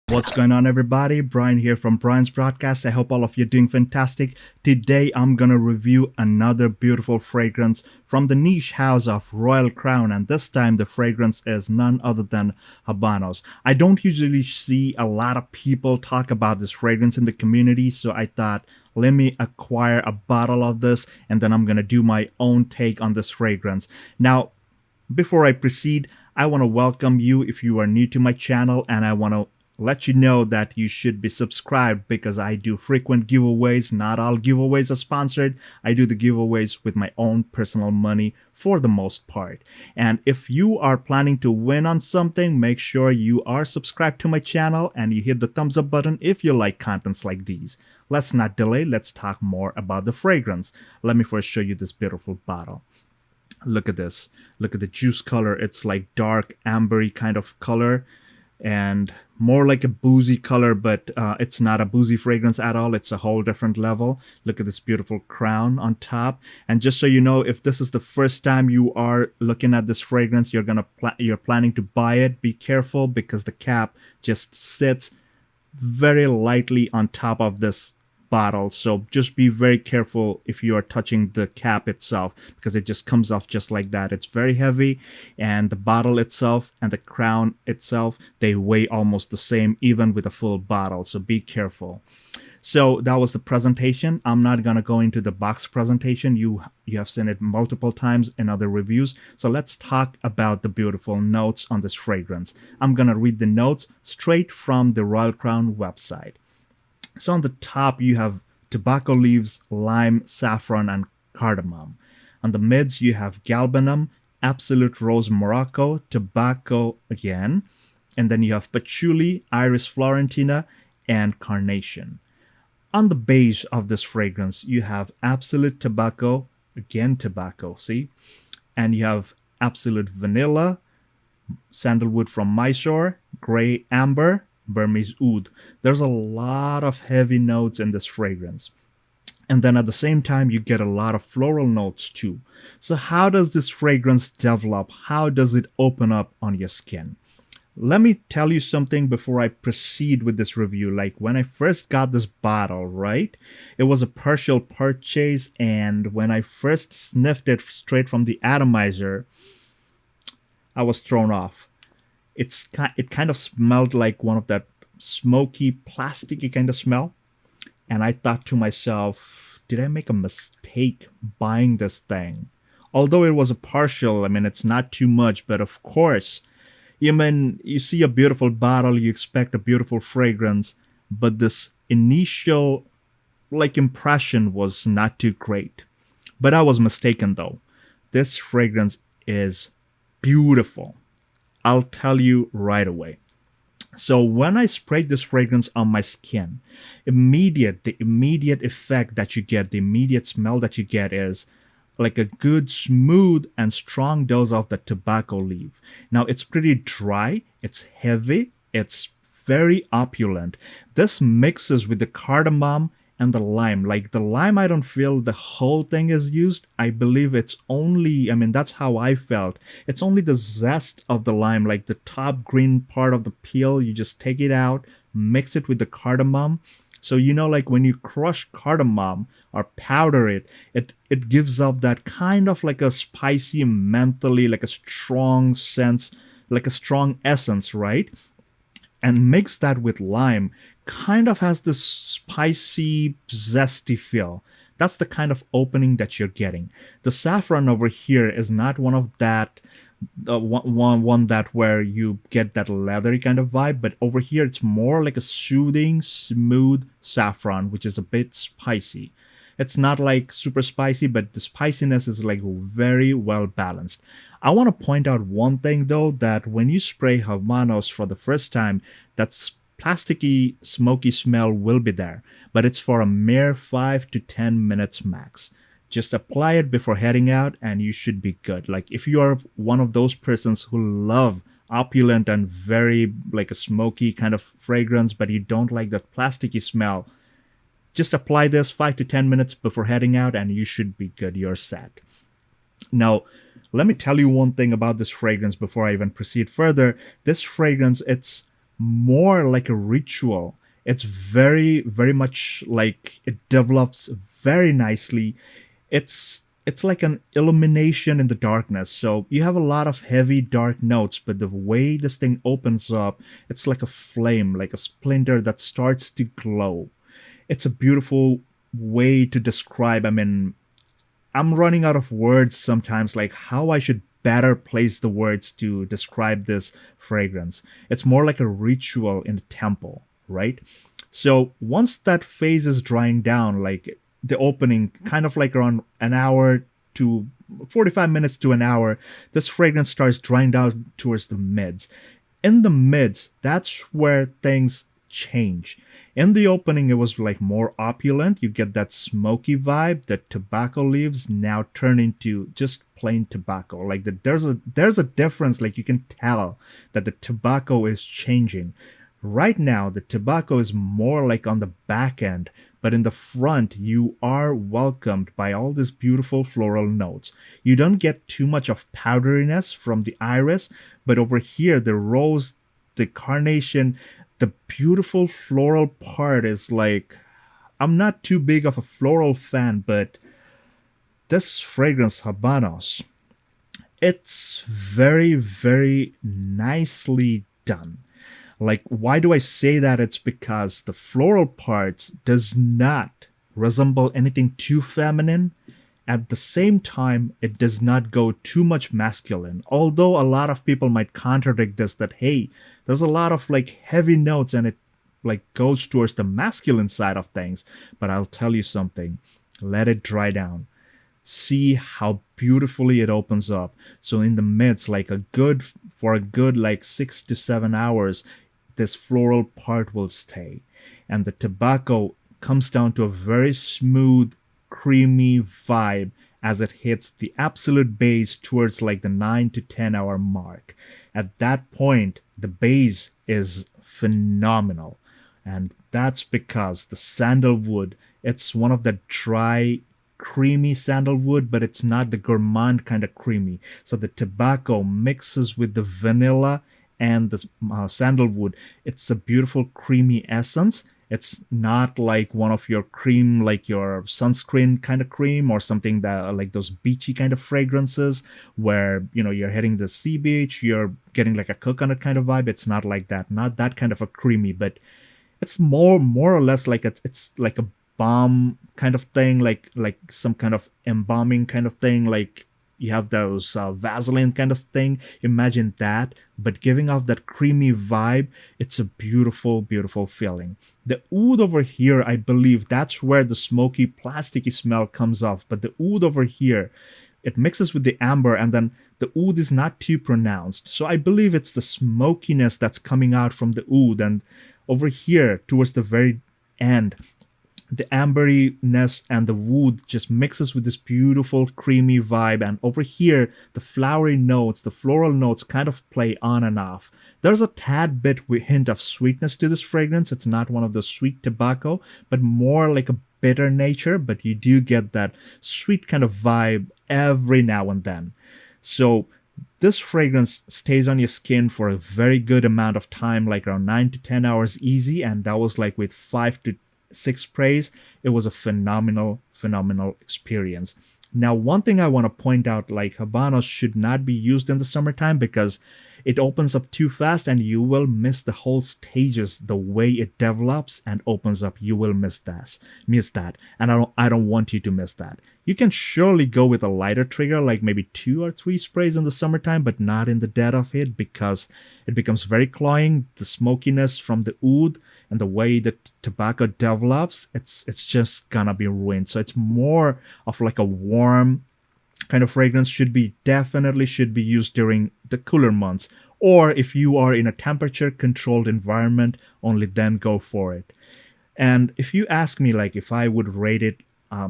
What's going on, everybody? Brian here from Brian's Broadcast. I hope all of you are doing fantastic. Today, I'm going to review another beautiful fragrance from the niche house of Royal Crown, and this time the fragrance is none other than Habanos. I don't usually see a lot of people talk about this fragrance in the community, so I thought, let me acquire a bottle of this, and then I'm going to do my own take on this fragrance. Now, before I proceed, I want to welcome you if you are new to my channel, and I want to let you know that you should be subscribed because I do frequent giveaways. Not all giveaways are sponsored. I do the giveaways with my own personal money for the most part. And if you are planning to win on something, make sure you are subscribed to my channel and you hit the thumbs up button if you like contents like these. Let's not delay. Let's talk more about the fragrance. Let me first show you this beautiful bottle. Look at this. Look at the juice color. It's like dark ambery kind of color and more like a boozy color, but it's not a boozy fragrance at all. It's a whole different level. Look at this beautiful crown on top. And just so you know, if this is the first time you are looking at this fragrance, you're planning to buy it, be careful because the cap just sits very lightly on top of this bottle, so just be very careful if you are touching the cap itself because it just comes off just like that. It's very heavy, and the bottle itself and the crown itself, they weigh almost the same even with a full bottle, so be careful. So that was the presentation. I'm not gonna go into the box presentation. You have seen it multiple times in other reviews. So let's talk about the beautiful notes on this fragrance. I'm gonna read the notes straight from the Royal Crown website. So on the top, you have tobacco leaves, lime, saffron, and cardamom. On the mids, you have galbanum, absolute rose Morocco, tobacco again, and then you have patchouli, iris florentina, and carnation. On the base of this fragrance, you have absolute tobacco, again tobacco, see? And you have absolute vanilla, sandalwood from Mysore, gray amber, Burmese oud. There's a lot of heavy notes in this fragrance. And then at the same time, you get a lot of floral notes too. So how does this fragrance develop? How does it open up on your skin? Let me tell you something before I proceed with this review. Like when I first got this bottle, right? It was a partial purchase, and when I first sniffed it straight from the atomizer, I was thrown off. It kind of smelled like one of that smoky, plasticky kind of smell. And I thought to myself, did I make a mistake buying this thing? Although it was a partial, I mean, it's not too much, but of course, you see a beautiful bottle, you expect a beautiful fragrance, but this initial impression was not too great. But I was mistaken though. This fragrance is beautiful. I'll tell you right away. So when I sprayed this fragrance on my skin, the immediate effect that you get, the immediate smell that you get is like a good, smooth, and strong dose of the tobacco leaf. Now it's pretty dry, it's heavy, it's very opulent. This mixes with the cardamom and the lime. Like the lime, I don't feel the whole thing is used. I believe it's only, I mean, that's how I felt. It's only the zest of the lime, like the top green part of the peel. You just take it out, mix it with the cardamom. So, like when you crush cardamom or powder it gives off that kind of like a spicy, mentally, like a strong sense, like a strong essence, right? And mix that with lime, kind of has this spicy, zesty feel. That's the kind of opening that you're getting. The saffron over here is not one of that, one that where you get that leathery kind of vibe, but over here it's more like a soothing, smooth saffron, which is a bit spicy. It's not like super spicy, but the spiciness is like very well balanced. I want to point out one thing though, that when you spray Habanos for the first time, that's plasticky, smoky smell will be there, but it's for a mere 5 to 10 minutes max. Just apply it before heading out and you should be good. Like if you are one of those persons who love opulent and very like a smoky kind of fragrance, but you don't like that plasticky smell, just apply this 5 to 10 minutes before heading out and you should be good. You're set. Now, let me tell you one thing about this fragrance before I even proceed further. This fragrance, it's more like a ritual. It's very, very much like it develops very nicely. It's like an illumination in the darkness. So you have a lot of heavy dark notes, but the way this thing opens up, it's like a flame, like a splinter that starts to glow. It's a beautiful way to describe. I mean, I'm running out of words sometimes, like how I should better place the words to describe this fragrance. It's more like a ritual in the temple, right? So once that phase is drying down, like the opening, kind of like around an hour to 45 minutes to an hour, this fragrance starts drying down towards the mids. In the mids, that's where things change. In the opening, it was like more opulent. You get that smoky vibe. The tobacco leaves now turn into just plain tobacco. Like there's a difference. Like you can tell that the tobacco is changing. Right now, the tobacco is more like on the back end, but in the front, you are welcomed by all these beautiful floral notes. You don't get too much of powderiness from the iris, but over here, the rose, the carnation, the beautiful floral part is like, I'm not too big of a floral fan, but this fragrance Habanos, it's very, very nicely done. Like, why do I say that? It's because the floral parts does not resemble anything too feminine. At the same time, it does not go too much masculine. Although a lot of people might contradict this, that hey, there's a lot of like heavy notes and it like goes towards the masculine side of things. But I'll tell you something. Let it dry down. See how beautifully it opens up. So in the midst, like for a good like 6 to 7 hours, this floral part will stay. And the tobacco comes down to a very smooth, creamy vibe as it hits the absolute base towards like the 9 to 10 hour mark. At that point, the base is phenomenal. And that's because the sandalwood, it's one of the dry, creamy sandalwood, but it's not the gourmand kind of creamy. So the tobacco mixes with the vanilla and the sandalwood. It's a beautiful creamy essence. It's not like one of your cream, like your sunscreen kind of cream or something that like those beachy kind of fragrances where, you're hitting the sea beach, you're getting like a coconut kind of vibe. It's not like that. Not that kind of a creamy, but it's more or less like it's like a balm kind of thing, like some kind of embalming kind of thing, like you have those Vaseline kind of thing. Imagine that, but giving off that creamy vibe. It's a beautiful, beautiful feeling. The oud over here, I believe that's where the smoky, plasticky smell comes off. But the oud over here, it mixes with the amber, and then the oud is not too pronounced. So I believe it's the smokiness that's coming out from the oud, and over here towards the very end, the amberiness and the wood just mixes with this beautiful creamy vibe. And over here, the flowery notes, the floral notes kind of play on and off. There's a tad bit hint of sweetness to this fragrance. It's not one of the sweet tobacco, but more like a bitter nature, but you do get that sweet kind of vibe every now and then. So this fragrance stays on your skin for a very good amount of time, like around 9 to 10 hours easy. And that was like with 5 to 6 sprays. It was a phenomenal experience. Now, one thing I want to point out, like Habanos should not be used in the summertime because it opens up too fast and you will miss the whole stages. The way it develops and opens up, you will miss that. And I don't want you to miss that. You can surely go with a lighter trigger, like maybe 2 or 3 sprays in the summertime, but not in the dead of it because it becomes very cloying. The smokiness from the oud and the way the tobacco develops, it's just gonna be ruined. So it's more of like a warm kind of fragrance. Definitely should be used during the cooler months, or if you are in a temperature controlled environment, only then go for it. And if you ask me, like if I would rate it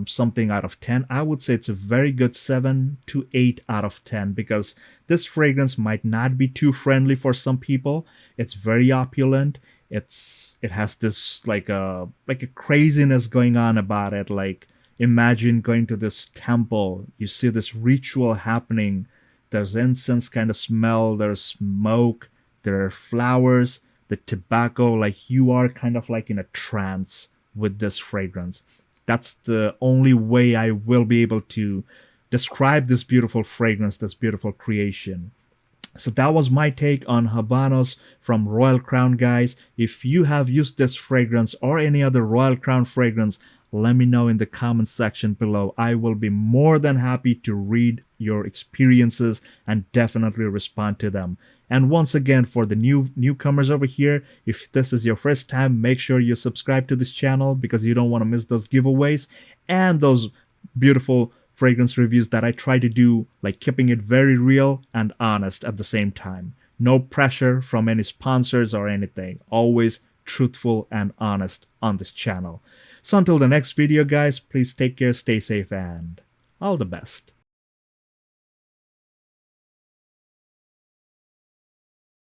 something out of 10, I would say it's a very good 7 to 8 out of 10 because this fragrance might not be too friendly for some people. It's very opulent. It has this like a craziness going on about it. Like imagine going to this temple, you see this ritual happening. There's incense kind of smell, there's smoke, there are flowers, the tobacco, like you are kind of like in a trance with this fragrance. That's the only way I will be able to describe this beautiful fragrance, this beautiful creation. So that was my take on Habanos from Royal Crown, guys. If you have used this fragrance or any other Royal Crown fragrance, let me know in the comments section below. I will be more than happy to read your experiences and definitely respond to them. And once again, for the newcomers over here, if this is your first time, make sure you subscribe to this channel because you don't want to miss those giveaways and those beautiful fragrance reviews that I try to do, like keeping it very real and honest at the same time. No pressure from any sponsors or anything. Always truthful and honest on this channel. So until the next video, guys, please take care, stay safe, and all the best.